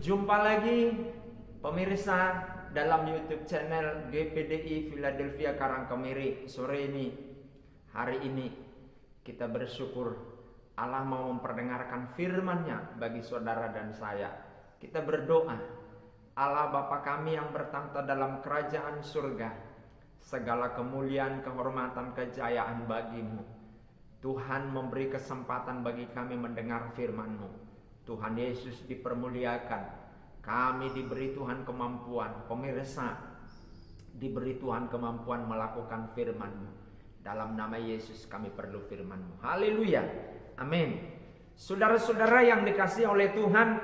Jumpa lagi pemirsa dalam YouTube channel GPDI Philadelphia Karangkemiri. Sore ini, hari ini kita bersyukur Allah mau memperdengarkan firman-Nya bagi saudara dan saya. Kita berdoa, Allah Bapa kami yang bertahta dalam kerajaan surga, segala kemuliaan, kehormatan, kejayaan bagimu. Tuhan memberi kesempatan bagi kami mendengar firman-Mu. Tuhan Yesus dipermuliakan. Kami diberi Tuhan kemampuan. Pemirsa diberi Tuhan kemampuan melakukan firman-Mu. Dalam nama Yesus kami perlu firman-Mu. Haleluya. Amin. Saudara-saudara yang dikasihi oleh Tuhan.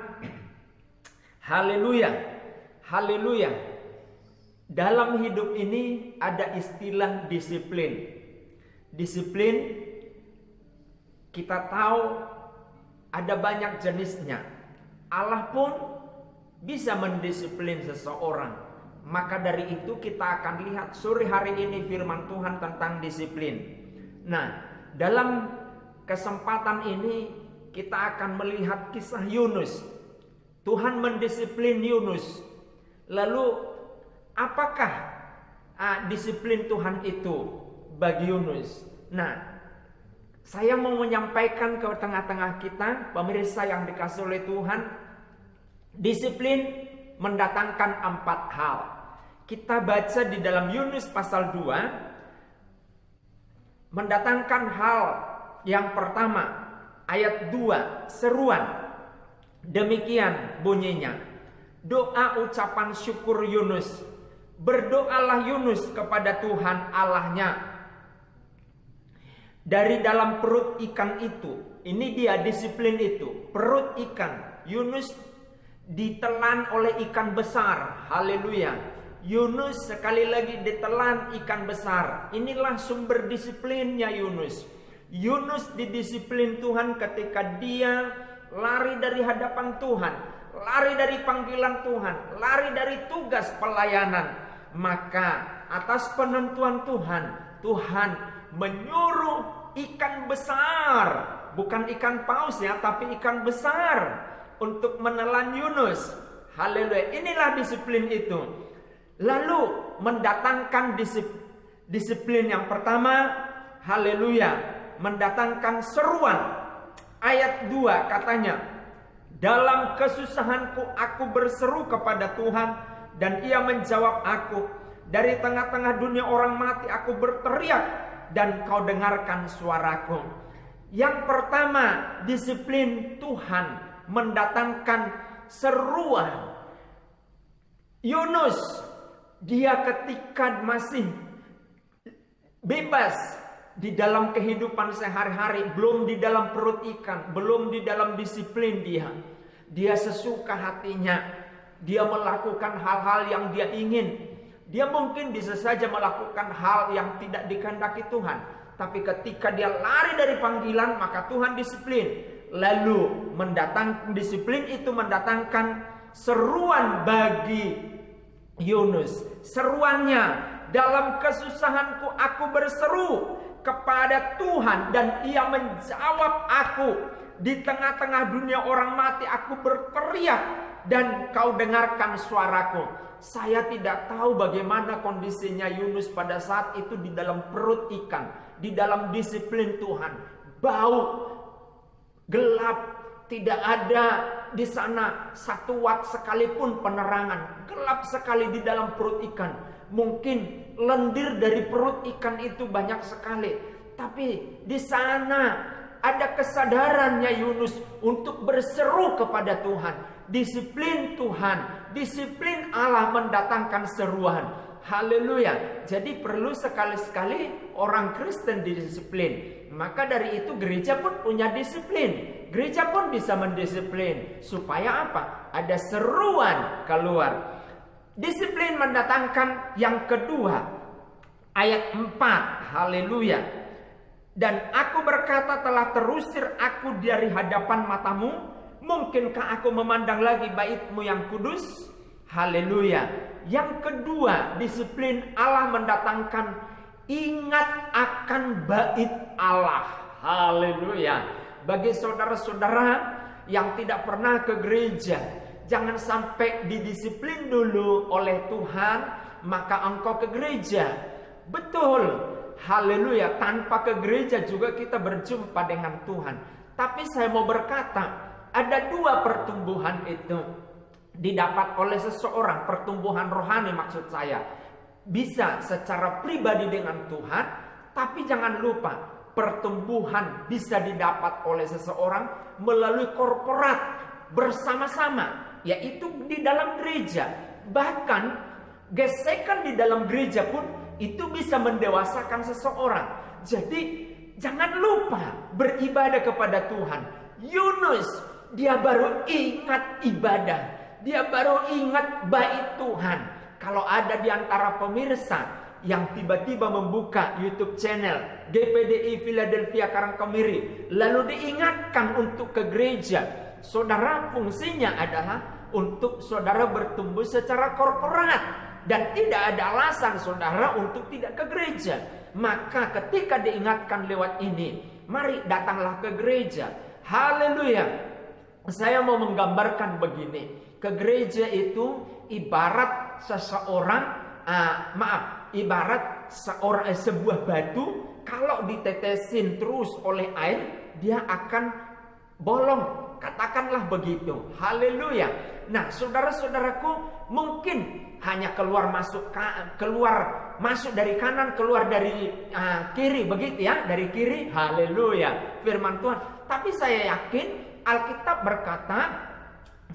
Haleluya. Haleluya. Dalam hidup ini ada istilah disiplin. Disiplin kita tahu ada banyak jenisnya. Allah pun bisa mendisiplin seseorang. Maka dari itu kita akan lihat sore hari ini firman Tuhan tentang disiplin. Nah, dalam kesempatan ini kita akan melihat kisah Yunus. Tuhan mendisiplin Yunus. Lalu apakah disiplin Tuhan itu bagi Yunus? Nah, saya mau menyampaikan ke tengah-tengah kita, pemirsa yang dikasihi oleh Tuhan, disiplin mendatangkan 4 hal. Kita baca di dalam Yunus pasal 2, mendatangkan hal yang pertama, ayat 2, seruan. Demikian bunyinya, doa ucapan syukur Yunus. Berdoalah Yunus kepada Tuhan Allahnya dari dalam perut ikan itu. Ini dia disiplin itu. Perut ikan. Yunus ditelan oleh ikan besar. Haleluya. Yunus sekali lagi ditelan ikan besar. Inilah sumber disiplinnya Yunus. Yunus didisiplin Tuhan ketika dia lari dari hadapan Tuhan, lari dari panggilan Tuhan, lari dari tugas pelayanan. Maka atas penentuan Tuhan, Tuhan menyuruh ikan besar, bukan ikan paus ya, tapi ikan besar untuk menelan Yunus. Haleluya. Inilah disiplin itu. Lalu mendatangkan disiplin yang pertama, haleluya, mendatangkan seruan. Ayat 2 katanya, dalam kesusahanku aku berseru kepada Tuhan dan Ia menjawab aku. Dari tengah-tengah dunia orang mati aku berteriak dan Kau dengarkan suaraku. Yang pertama, disiplin Tuhan mendatangkan seruan. Yunus, dia ketika masih bebas di dalam kehidupan sehari-hari, belum di dalam perut ikan, belum di dalam disiplin dia sesuka hatinya, dia melakukan hal-hal yang dia ingin. Dia mungkin bisa saja melakukan hal yang tidak dikehendaki Tuhan. Tapi ketika dia lari dari panggilan, maka Tuhan disiplin. Lalu disiplin itu mendatangkan seruan bagi Yunus. Seruannya, dalam kesusahanku aku berseru kepada Tuhan dan Ia menjawab aku. Di tengah-tengah dunia orang mati aku berteriak dan Kau dengarkan suaraku. Saya tidak tahu bagaimana kondisinya Yunus pada saat itu di dalam perut ikan, di dalam disiplin Tuhan. Bau, gelap, tidak ada di sana 1 watt sekalipun penerangan. Gelap sekali di dalam perut ikan. Mungkin lendir dari perut ikan itu banyak sekali. Tapi di sana ada kesadarannya Yunus untuk berseru kepada Tuhan. Disiplin Tuhan, disiplin Allah mendatangkan seruan. Haleluya. Jadi perlu sekali-sekali orang Kristen didisiplin. Maka dari itu gereja pun punya disiplin. Gereja pun bisa mendisiplin. Supaya apa? Ada seruan keluar. Disiplin mendatangkan yang kedua. Ayat 4. Haleluya. Dan aku berkata, telah terusir aku dari hadapan matamu. Mungkinkah aku memandang lagi bait-Mu yang kudus? Haleluya. Yang kedua, disiplin Allah mendatangkan ingat akan bait Allah. Haleluya. Bagi saudara-saudara yang tidak pernah ke gereja, Jangan sampai didisiplin dulu oleh Tuhan, maka engkau ke gereja. Betul, haleluya. Tanpa ke gereja juga kita berjumpa dengan Tuhan. Tapi saya mau berkata, ada dua pertumbuhan itu didapat oleh seseorang. Pertumbuhan rohani maksud saya. Bisa secara pribadi dengan Tuhan, tapi jangan lupa pertumbuhan bisa didapat oleh seseorang melalui korporat bersama-sama, yaitu di dalam gereja. Bahkan gesekan di dalam gereja pun itu bisa mendewasakan seseorang. Jadi jangan lupa beribadah kepada Tuhan. Yunus, dia baru ingat ibadah, dia baru ingat bait Tuhan. Kalau ada di antara pemirsa yang tiba-tiba membuka YouTube channel GPDI Philadelphia Karangkemiri, lalu diingatkan untuk ke gereja, saudara, fungsinya adalah untuk saudara bertumbuh secara korporat. Dan tidak ada alasan saudara untuk tidak ke gereja. Maka ketika diingatkan lewat ini, mari datanglah ke gereja. Haleluya. Saya mau menggambarkan begini. Ke gereja itu ibarat seseorang, ibarat sebuah batu. Kalau ditetesin terus oleh air, dia akan bolong. Katakanlah begitu. Haleluya. Nah, saudara-saudaraku, mungkin hanya keluar masuk dari kanan, keluar dari kiri, begitu ya, dari kiri. Haleluya, firman Tuhan. Tapi saya yakin Alkitab berkata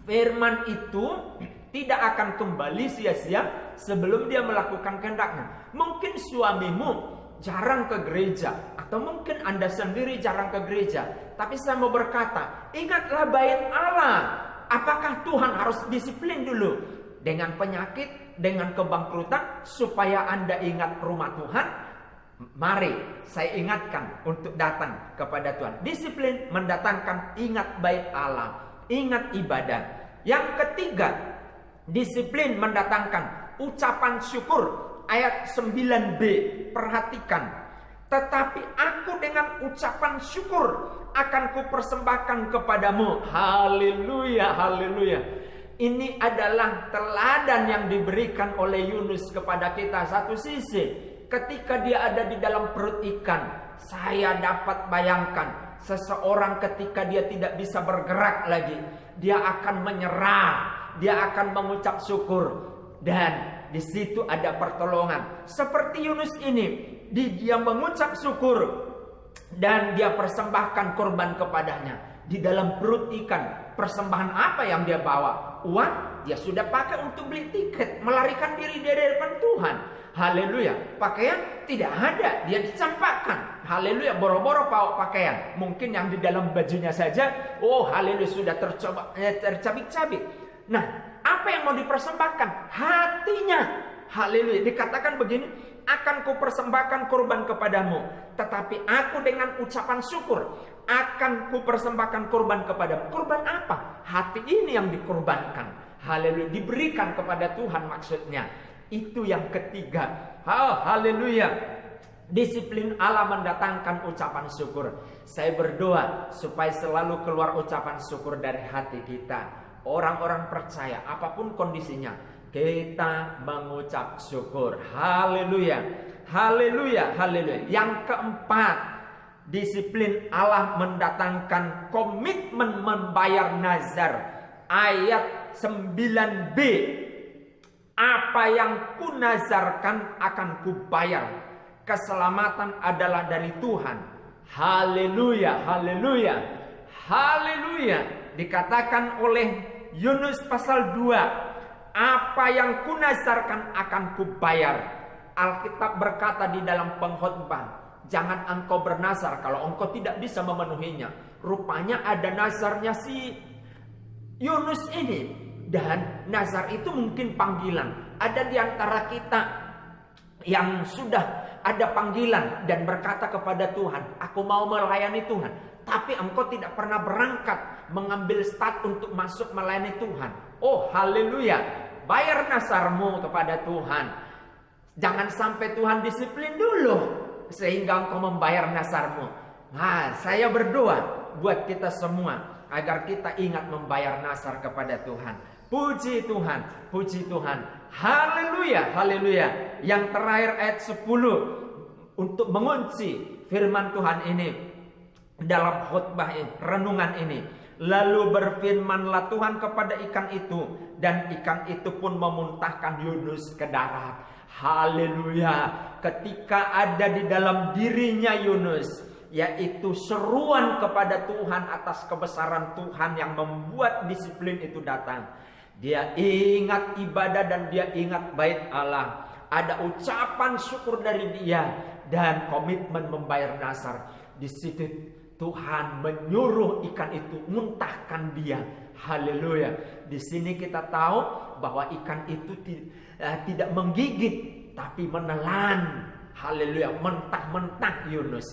firman itu tidak akan kembali sia-sia sebelum dia melakukan kehendaknya. Mungkin suamimu jarang ke gereja, atau mungkin Anda sendiri jarang ke gereja. Tapi saya mau berkata, ingatlah bait Allah. Apakah Tuhan harus disiplin dulu dengan penyakit, dengan kebangkrutan, supaya Anda ingat rumah Tuhan? Mari saya ingatkan untuk datang kepada Tuhan. Disiplin mendatangkan ingat bait Allah, ingat ibadah. Yang ketiga, disiplin mendatangkan ucapan syukur. Ayat 9b, perhatikan. Tetapi aku dengan ucapan syukur akan kupersembahkan kepadamu. Haleluya, haleluya. Ini adalah teladan yang diberikan oleh Yunus kepada kita. Satu sisi, ketika dia ada di dalam perut ikan, saya dapat bayangkan seseorang ketika dia tidak bisa bergerak lagi, dia akan menyerah, dia akan mengucap syukur, dan di situ ada pertolongan. Seperti Yunus ini, dia mengucap syukur dan dia persembahkan korban kepadanya. Di dalam perut ikan, persembahan apa yang dia bawa? Uang, dia sudah pakai untuk beli tiket, melarikan diri dari depan Tuhan. Haleluya. Pakaian tidak ada, dia dicampakkan. Haleluya, boro-boro bawa pakaian. Mungkin yang di dalam bajunya saja, oh haleluya, sudah tercabik-cabik. Nah, apa yang mau dipersembahkan? Hatinya. Haleluya. Dikatakan begini, akan kupersembahkan korban kepadamu, tetapi aku dengan ucapan syukur akan kupersembahkan korban kepadamu. Korban apa? Hati ini yang dikorbankan. Haleluya. Diberikan kepada Tuhan maksudnya. Itu yang ketiga. Haleluya. Disiplin Allah mendatangkan ucapan syukur. Saya berdoa supaya selalu keluar ucapan syukur dari hati kita. Orang-orang percaya apapun kondisinya, kita mengucap syukur. Haleluya. Haleluya. Haleluya. Yang keempat, disiplin Allah mendatangkan komitmen membayar nazar. Ayat 9b. Apa yang kunazarkan akan kubayar. Keselamatan adalah dari Tuhan. Haleluya. Haleluya. Haleluya. Dikatakan oleh Yunus pasal 2, apa yang kunazarkan akan kubayar. Alkitab berkata di dalam pengkhotbah, jangan engkau bernazar kalau engkau tidak bisa memenuhinya. Rupanya ada nazarnya si Yunus ini. Dan nazar itu mungkin panggilan. Ada di antara kita yang sudah ada panggilan dan berkata kepada Tuhan, aku mau melayani Tuhan. Tapi engkau tidak pernah berangkat mengambil start untuk masuk melayani Tuhan. Oh haleluya. Bayar nazarmu kepada Tuhan. Jangan sampai Tuhan disiplin dulu sehingga engkau membayar nazarmu. Nah, saya berdoa buat kita semua agar kita ingat membayar nazar kepada Tuhan. Puji Tuhan, puji Tuhan. Haleluya, haleluya. Yang terakhir ayat 10 untuk mengunci firman Tuhan ini dalam khotbah ini, renungan ini. Lalu berfirmanlah Tuhan kepada ikan itu, dan ikan itu pun memuntahkan Yunus ke darat. Haleluya. Ketika ada di dalam dirinya Yunus, yaitu seruan kepada Tuhan atas kebesaran Tuhan yang membuat disiplin itu datang. Dia ingat ibadah dan dia ingat bait Allah. Ada ucapan syukur dari dia dan komitmen membayar dasar. Di situ Tuhan menyuruh ikan itu muntahkan dia. Haleluya. Di sini kita tahu bahwa ikan itu tidak menggigit tapi menelan. Haleluya. Mentah-mentah Yunus.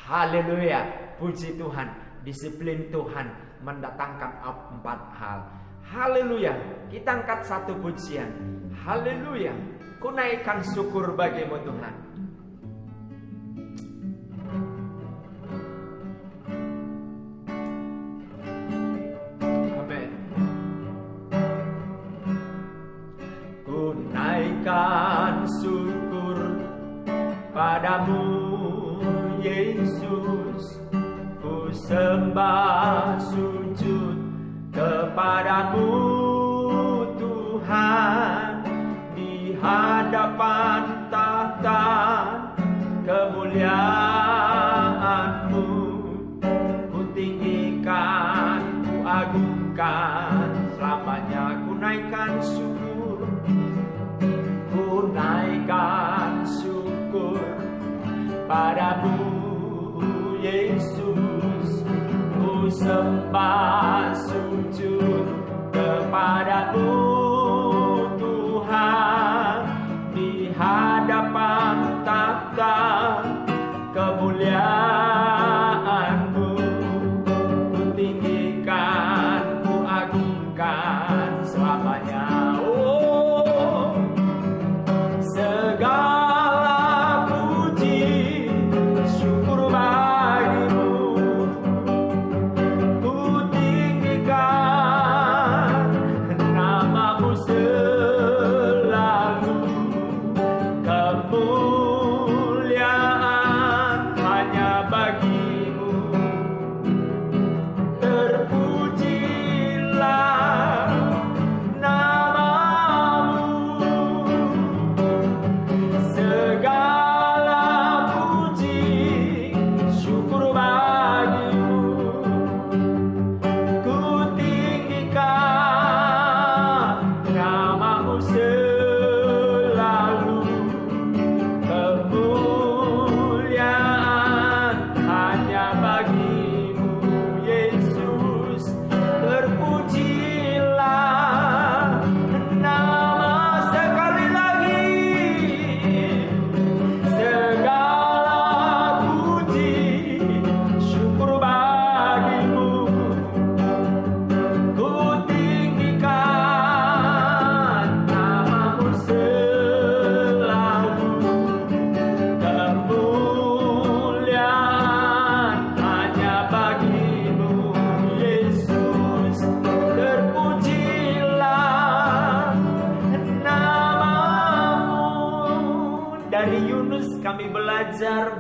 Haleluya. Puji Tuhan. Disiplin Tuhan mendatangkan 4 hal. Haleluya. Kita angkat satu pujian. Haleluya. Ku naikkan syukur bagimu Tuhan. Amin. Ku naikkan syukur padamu Yesus. Ku sembah sujud kepadamu Tuhan, di hadapan tahta kemuliaan-Mu. Ku tinggikan, ku agungkan, selamanya ku naikkan syukur. Ku naikkan syukur padamu Yesus. Ku sembah sujud kepadamu Tuhan, di hadapan tahta kemuliaan-Mu. Ku tinggikan, ku agungkan selamanya. Oh, segala puji syukur bagimu.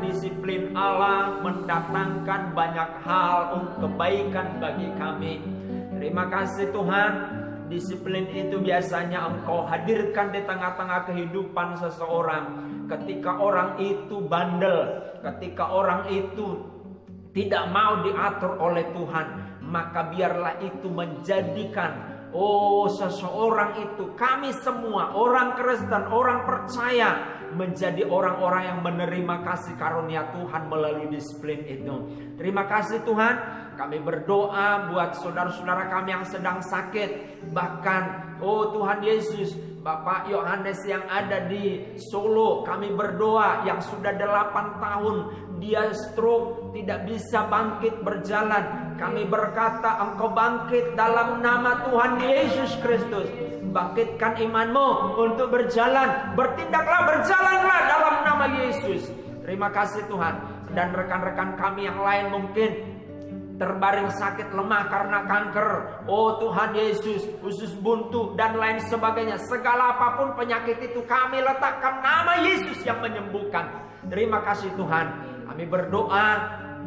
Disiplin Allah mendatangkan banyak hal untuk kebaikan bagi kami. Terima kasih Tuhan. Disiplin itu biasanya Engkau hadirkan di tengah-tengah kehidupan seseorang. Ketika orang itu bandel, ketika orang itu tidak mau diatur oleh Tuhan, maka biarlah itu menjadikan seseorang itu, kami semua orang Kristen, orang percaya, menjadi orang-orang yang menerima kasih karunia Tuhan melalui disiplin itu. Terima kasih Tuhan. Kami berdoa buat saudara-saudara kami yang sedang sakit. Bahkan Tuhan Yesus, Bapak Yohanes yang ada di Solo, kami berdoa yang sudah 8 tahun dia stroke, tidak bisa bangkit berjalan. Kami berkata, Engkau bangkit dalam nama Tuhan Yesus Kristus. Bangkitkan imanmu untuk berjalan. Bertindaklah, berjalanlah dalam nama Yesus. Terima kasih Tuhan. Dan rekan-rekan kami yang lain mungkin terbaring sakit lemah karena kanker. Oh Tuhan Yesus, usus buntu dan lain sebagainya. Segala apapun penyakit itu kami letakkan nama Yesus yang menyembuhkan. Terima kasih Tuhan. Kami berdoa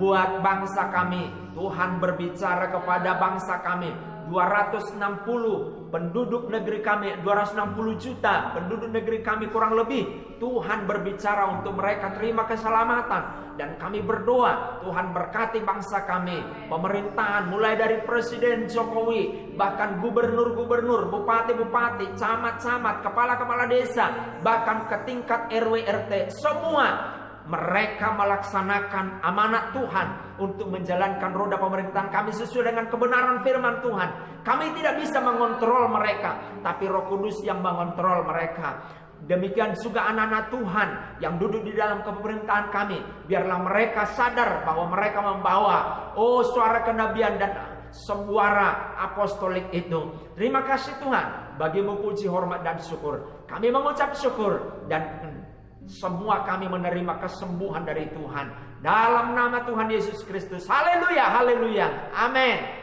buat bangsa kami. Tuhan berbicara kepada bangsa kami. 260 penduduk negeri kami, 260 juta penduduk negeri kami kurang lebih. Tuhan berbicara untuk mereka terima keselamatan. Dan kami berdoa Tuhan berkati bangsa kami, pemerintahan mulai dari Presiden Jokowi, bahkan gubernur-gubernur, bupati-bupati, camat-camat, kepala-kepala desa, bahkan ke tingkat RW RT, semua mereka melaksanakan amanat Tuhan untuk menjalankan roda pemerintahan kami sesuai dengan kebenaran firman Tuhan. Kami tidak bisa mengontrol mereka, tapi Roh Kudus yang mengontrol mereka. Demikian juga anak-anak Tuhan yang duduk di dalam pemerintahan kami. Biarlah mereka sadar bahwa mereka membawa suara kenabian dan suara apostolik itu. Terima kasih Tuhan. Bagimu puji, hormat dan syukur. Kami mengucap syukur dan semua kami menerima kesembuhan dari Tuhan. Dalam nama Tuhan Yesus Kristus. Haleluya, haleluya. Amin.